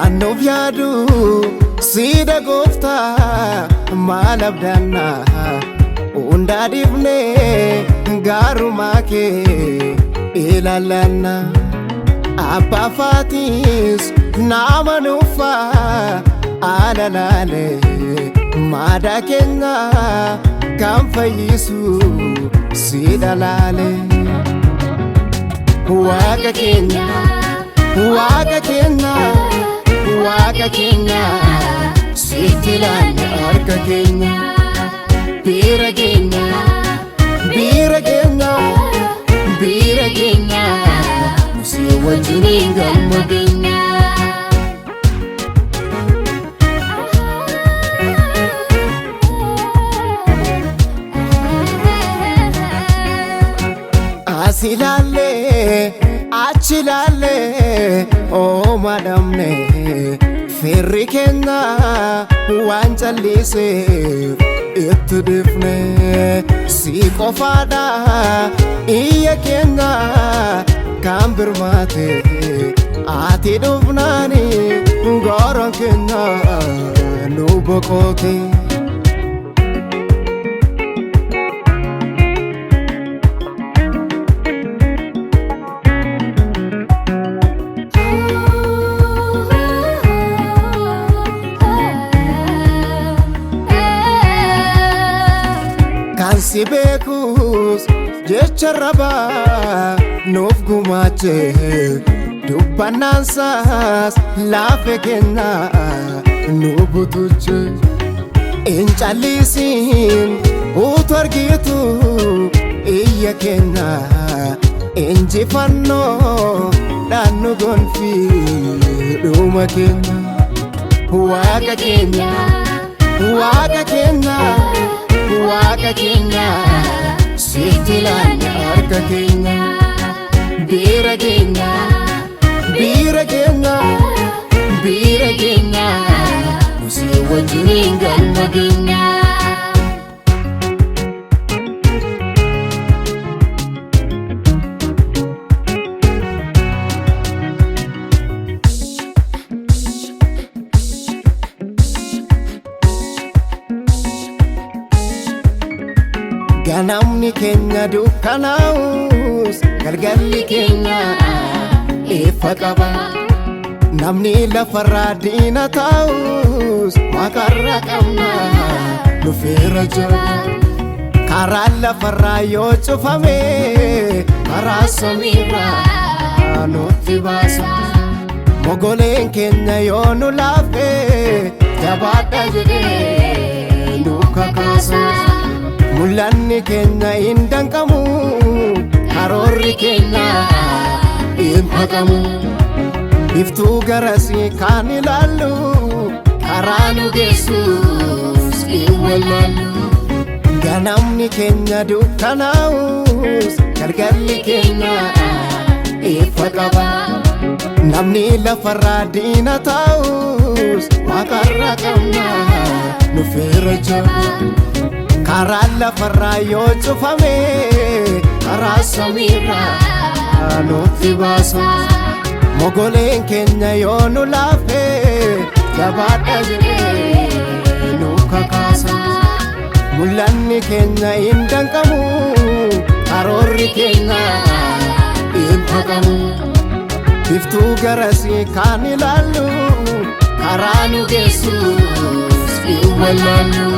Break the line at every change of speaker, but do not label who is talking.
naannoof yaadu siida gooftaa maal abdanna hundaa dhiifnee gaarumaa kee ilaalanna abbaa faatis nama nuufaa alalaale maadaa keenya kan fayyisu siida laale waaqa keenya waaqa keenya waaqa keenya sitti laanne harka keenya bira keenya bira keenya bira keenya si wajjin galma keenya asilaale achilaale oo madamne firri keenya waan calliseef itti dhifne si qofaadha iyya keenya kan birmaate ati dhufnaani gooroon keenya nu boqote si beekus jecha rabaa nuuf gumaache dubbannaan saas laafe keenya nu butuche hin callisin utu argitu iyya keenya injifannoo dhaan nu gonfi dhuma keenya waaqa keenya waaqa keenya waaqa keenya sitti laanne harka keenya bira keenya bira keenya bira keenya si wajjin galma keenya ganamni keenya dukkanaa'us galgalli keenya ifa qaba namni lafarraa diina taa'us waaqarra qabna dhufeera jaba karaan lafarraa yoo cufame karaa samiirraa nutti baasa mogoleen keenya yoo nu laafe jabaadha jedhee nu kakaasa mul'anni keenya hin danqamu karoorri keenya hin haqamu biftuu garasii kan ilaallu karaa nu geessus hin wallaallu ganamni keenya dukkanaa'us galgalli keenya ifa qaba namni lafarraa diina taa'us waaqarra qabna dhufeera jaba karaan lafarraa yoo cufame karaa samiirraa nutti baasa mogoleen keenya yoo nu laafe jabaadha jedhee nu kakaasa mul'anni keenya hin danqamu karoorri keenya hin haqamu biftuu garasii kan ilaallu karaa nu geessus hin wallaallu